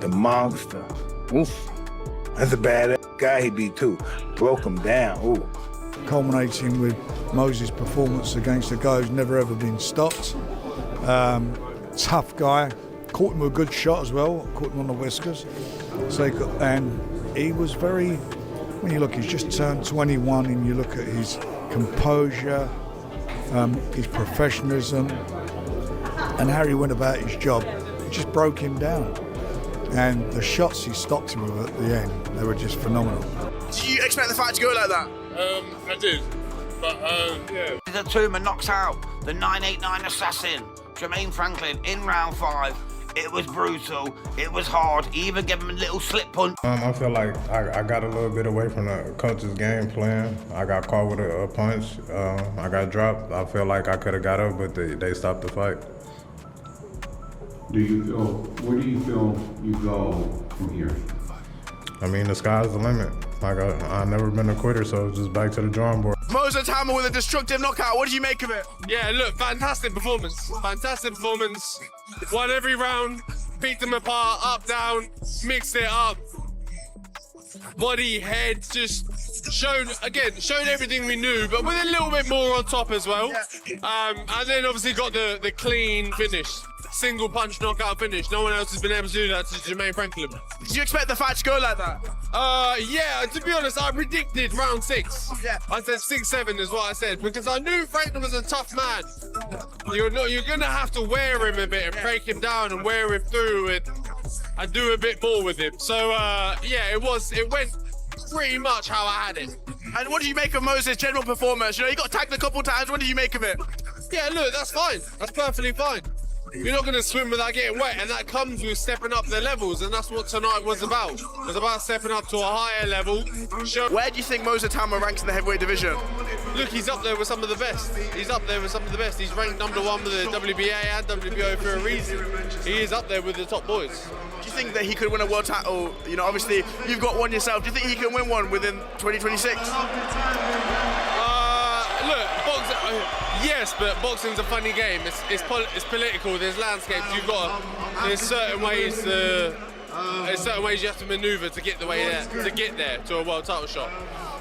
the monster. Oof. That's a bad guy he beat too. Broke him down. Ooh. Culminating with Moses' performance against a guy who's never ever been stopped. Tough guy. Caught him with a good shot as well. Caught him on the whiskers. And he was very, when you look, he's just turned 21 and you look at his composure, his professionalism, and how he went about his job. It just broke him down. And the shots he stopped him with at the end, they were just phenomenal. Did you expect the fight to go like that? I did, but yeah. Itauma knocks out the 989 assassin, Jermaine Franklin, in round 5. It was brutal, it was hard, he even gave him a little slip punch. I feel like I got a little bit away from the coach's game plan. I got caught with a punch, I got dropped. I feel like I could have got up, but they stopped the fight. Where do you feel you go from here? I mean, the sky's the limit. I've never been a quitter, so just back to the drawing board. Moses Itauma with a destructive knockout. What do you make of it? Yeah, look, fantastic performance. Fantastic performance. Won every round, picked them apart, up, down, mixed it up. Body, head, just showed everything we knew, but with a little bit more on top as well. And then obviously got the clean finish. Single punch knockout finish. No one else has been able to do that to Jermaine Franklin. Did you expect the fight to go like that? Yeah, to be honest, I predicted round 6. Yeah. I said 6-7 is what I said, because I knew Franklin was a tough man. You're gonna have to wear him a bit and break him down and wear him through it and do a bit more with him. So yeah, it went pretty much how I had it. And what do you make of Moses' general performance? You know, he got tagged a couple times. What do you make of it? Yeah, look, that's fine. That's perfectly fine. You're not going to swim without getting wet, and that comes with stepping up their levels, and that's what tonight was about. It was about stepping up to a higher level. Where do you think Moses Itauma ranks in the heavyweight division? Look, he's up there with some of the best. He's up there with some of the best. He's ranked #1 with the WBA and WBO for a reason. He is up there with the top boys. Do you think that he could win a world title? You know, obviously, you've got one yourself. Do you think he can win one within 2026? Look, yes, but boxing's a funny game. It's political. There's landscapes. There's certain ways you have to maneuver to get there to a world title shot.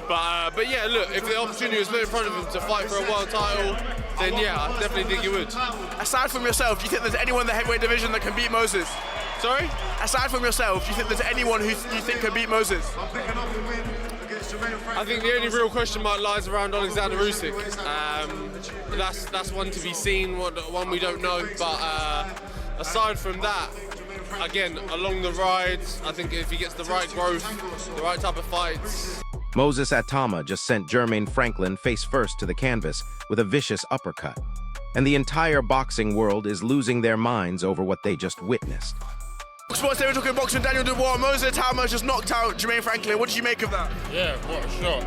But yeah, look, if the opportunity was put in front of him to fight for a world title, then yeah, I definitely think he would. Aside from yourself, do you think there's anyone in the heavyweight division that can beat Moses? Sorry? Aside from yourself, do you think there's anyone who you think can beat Moses? I think the only real question mark lies around Alexander Usyk. That's one to be seen, one we don't know. But aside from that, again, along the rides, I think if he gets the right growth, the right type of fights. Moses Itauma just sent Jermaine Franklin face first to the canvas with a vicious uppercut. And the entire boxing world is losing their minds over what they just witnessed. Sports Day, we're talking boxing. Daniel Dubois, Moses Itauma just knocked out Jermaine Franklin. What did you make of that? Yeah, what a shot.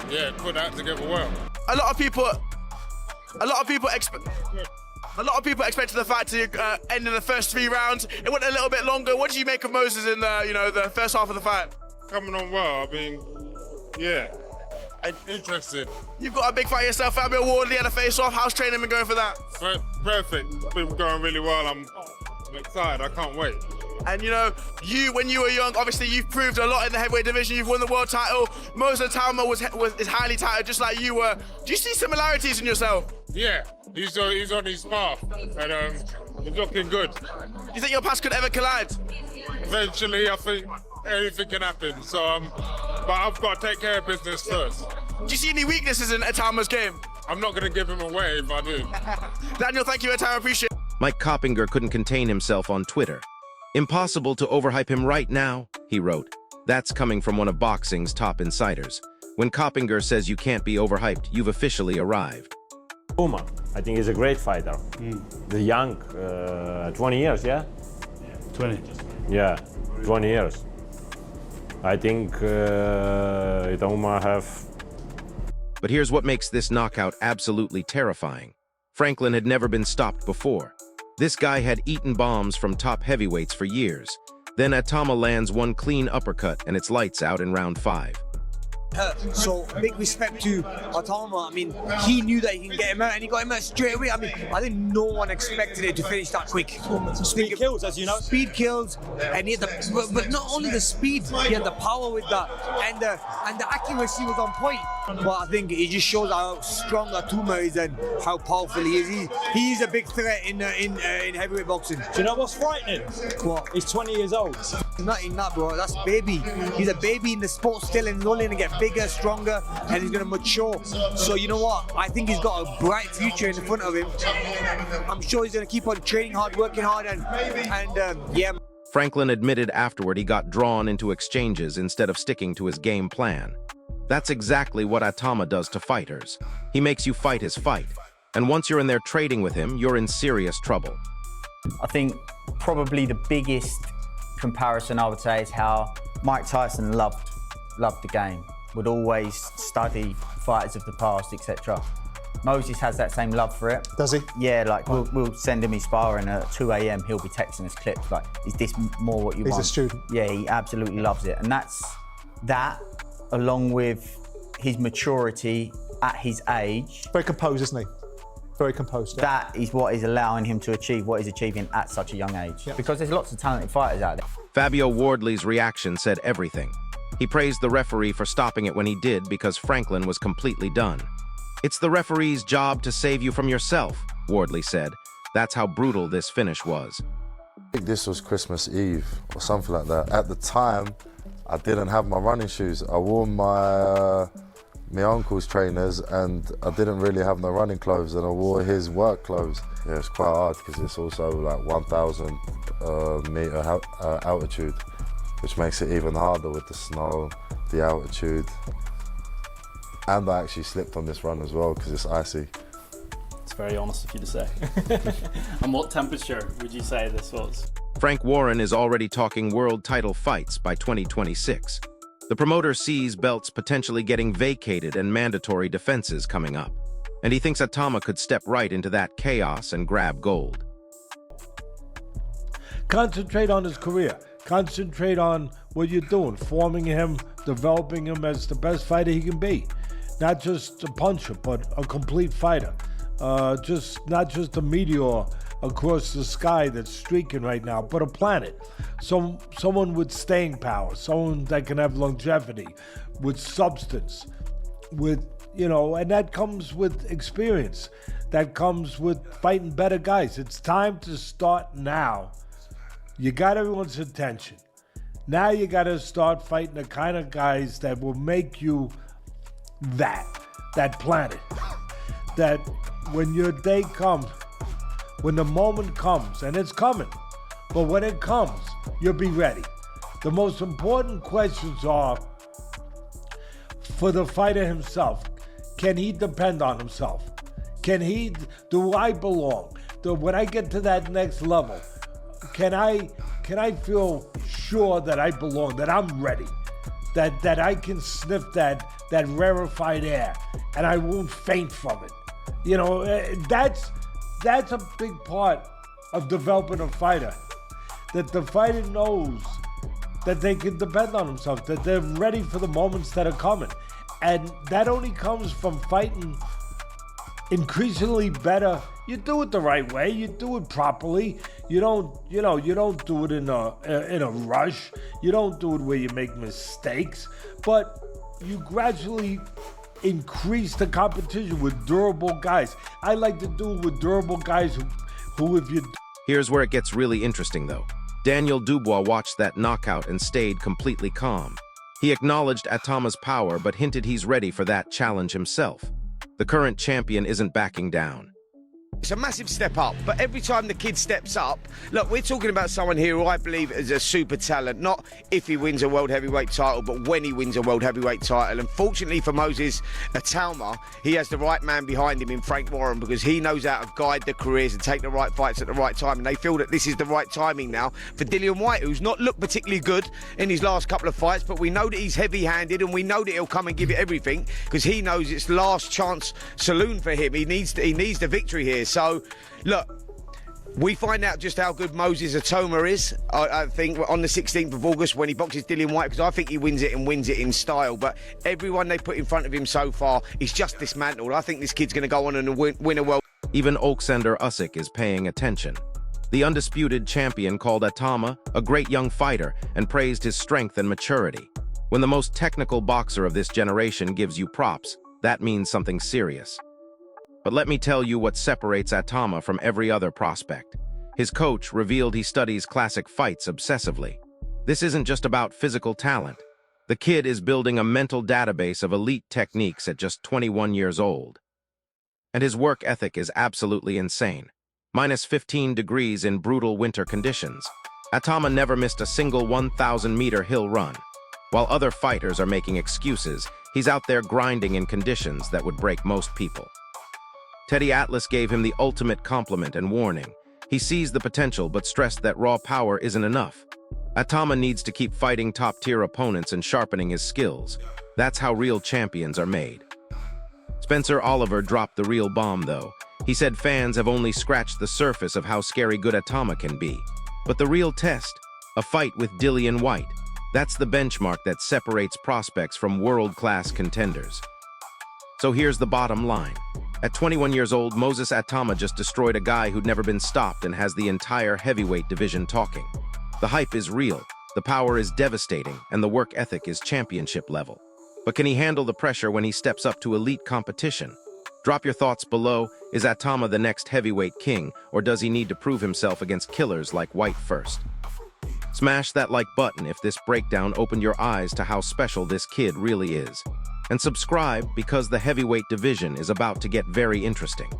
Yeah, put that together well. A lot of people expected the fight to end in the first 3 rounds. It went a little bit longer. What did you make of Moses in the first half of the fight? Coming on well. I mean, yeah. Interesting. You've got a big fight yourself. Fabio Wardley had a face-off. How's training been going for that? Perfect. Been going really well. I'm excited. I can't wait. And you know, when you were young, obviously you've proved a lot in the heavyweight division. You've won the world title. Moses Itauma is highly touted, just like you were. Do you see similarities in yourself? Yeah, he's on his path, and he's looking good. Do you think your paths could ever collide? Eventually, I think anything can happen. So, but I've got to take care of business first. Do you see any weaknesses in Itauma's game? I'm not going to give him away if I do. Daniel, thank you for your time. I appreciate it. Mike Coppinger couldn't contain himself on Twitter. "Impossible to overhype him right now," he wrote. That's coming from one of boxing's top insiders. When Coppinger says you can't be overhyped, you've officially arrived. Itauma, I think he's a great fighter. The young, 20 years, yeah? 20. Yeah, 20 years. I think Itauma have... But here's what makes this knockout absolutely terrifying. Franklin had never been stopped before. This guy had eaten bombs from top heavyweights for years. Then Itauma lands one clean uppercut and it's lights out in round 5. hurt. So big respect to Itauma. I mean, he knew that he can get him out, and he got him out straight away. I mean, I think no one expected it to finish that quick. Speed kills, as you know. Speed kills, and he had but not only the speed, he had the power with that, and the accuracy was on point. But I think it just shows how strong Itauma is and how powerful he is. He is a big threat in heavyweight boxing. Do you know what's frightening? What? He's 20 years old. He's not in that, bro. That's baby. He's a baby in the sport still, and he's only gonna get bigger, stronger, and he's gonna mature. So you know what? I think he's got a bright future in front of him. I'm sure he's gonna keep on training hard, working hard, and yeah. Franklin admitted afterward he got drawn into exchanges instead of sticking to his game plan. That's exactly what Itauma does to fighters. He makes you fight his fight, and once you're in there trading with him, you're in serious trouble. I think probably the biggest comparison I would say is how Mike Tyson loved the game, would always study fighters of the past, etc. Moses has that same love for it. Does he? Yeah, like we'll send him his sparring at 2 a.m. He'll be texting us clips like, is this more what you want? He's a student. Yeah, he absolutely loves it. And that's that, along with his maturity at his age. Very composed, isn't he? Very composed. Yeah. That is what is allowing him to achieve what he's achieving at such a young age. Yeah. Because there's lots of talented fighters out there. Fabio Wardley's reaction said everything. He praised the referee for stopping it when he did because Franklin was completely done. It's the referee's job to save you from yourself, Wardley said. That's how brutal this finish was. I think this was Christmas Eve or something like that. At the time, I didn't have my running shoes. I wore my uncle's trainers, and I didn't really have no running clothes, and I wore his work clothes. Yeah, it's quite hard because it's also like 1,000 meter altitude, which makes it even harder with the snow, the altitude. And I actually slipped on this run as well because it's icy. It's very honest of you to say. And what temperature would you say this was? Frank Warren is already talking world title fights by 2026. The promoter sees belts potentially getting vacated and mandatory defenses coming up. And he thinks Itauma could step right into that chaos and grab gold. Concentrate on his career. Concentrate on what you're doing, forming him, developing him as the best fighter he can be. Not just a puncher, but a complete fighter. Not just a meteor across the sky that's streaking right now, but a planet. Someone with staying power, someone that can have longevity, with substance, with, and that comes with experience. That comes with fighting better guys. It's time to start now. You got everyone's attention. Now you got to start fighting the kind of guys that will make you that planet. That when your day comes, when the moment comes, and it's coming, but when it comes, you'll be ready. The most important questions are for the fighter himself. Can he depend on himself? Do I belong? When I get to that next level, can I feel sure that I belong, that I'm ready, that I can sniff that rarefied air and I won't faint from it? That's a big part of developing a fighter, that the fighter knows that they can depend on themselves, that they're ready for the moments that are coming. And that only comes from fighting increasingly better. You do it the right way, you do it properly. You don't do it in a rush. You don't do it where you make mistakes, but you gradually increase the competition with durable guys. I like to do it with durable guys who if you... Here's where it gets really interesting though. Daniel Dubois watched that knockout and stayed completely calm. He acknowledged Itauma's power, but hinted he's ready for that challenge himself. The current champion isn't backing down. It's a massive step up, but every time the kid steps up, look, we're talking about someone here who I believe is a super talent, not if he wins a world heavyweight title, but when he wins a world heavyweight title. And fortunately for Moses Itauma, he has the right man behind him in Frank Warren, because he knows how to guide the careers and take the right fights at the right time. And they feel that this is the right timing now for Dillian Whyte, who's not looked particularly good in his last couple of fights, but we know that he's heavy-handed and we know that he'll come and give it everything, because he knows it's last chance saloon for him. He needs the victory here. So, look, We find out just how good Moses Itauma is, I think, on the 16th of August when he boxes Dillian White, because I think he wins it and wins it in style. But everyone they put in front of him so far is just dismantled. I think this kid's going to go on and win a world. Even Alexander Usyk is paying attention. The undisputed champion called Itauma a great young fighter and praised his strength and maturity. When the most technical boxer of this generation gives you props, that means something serious. But let me tell you what separates Itauma from every other prospect. His coach revealed he studies classic fights obsessively. This isn't just about physical talent. The kid is building a mental database of elite techniques at just 21 years old. And his work ethic is absolutely insane. Minus 15 degrees in brutal winter conditions. Itauma never missed a single 1,000-meter hill run. While other fighters are making excuses, he's out there grinding in conditions that would break most people. Teddy Atlas gave him the ultimate compliment and warning. He sees the potential but stressed that raw power isn't enough. Itauma needs to keep fighting top-tier opponents and sharpening his skills. That's how real champions are made. Spencer Oliver dropped the real bomb, though. He said fans have only scratched the surface of how scary good Itauma can be. But the real test, a fight with Dillian White, that's the benchmark that separates prospects from world-class contenders. So here's the bottom line. At 21 years old, Moses Itauma just destroyed a guy who'd never been stopped and has the entire heavyweight division talking. The hype is real, the power is devastating, and the work ethic is championship level. But can he handle the pressure when he steps up to elite competition? Drop your thoughts below. Is Itauma the next heavyweight king, or does he need to prove himself against killers like White first? Smash that like button if this breakdown opened your eyes to how special this kid really is. And subscribe because the heavyweight division is about to get very interesting.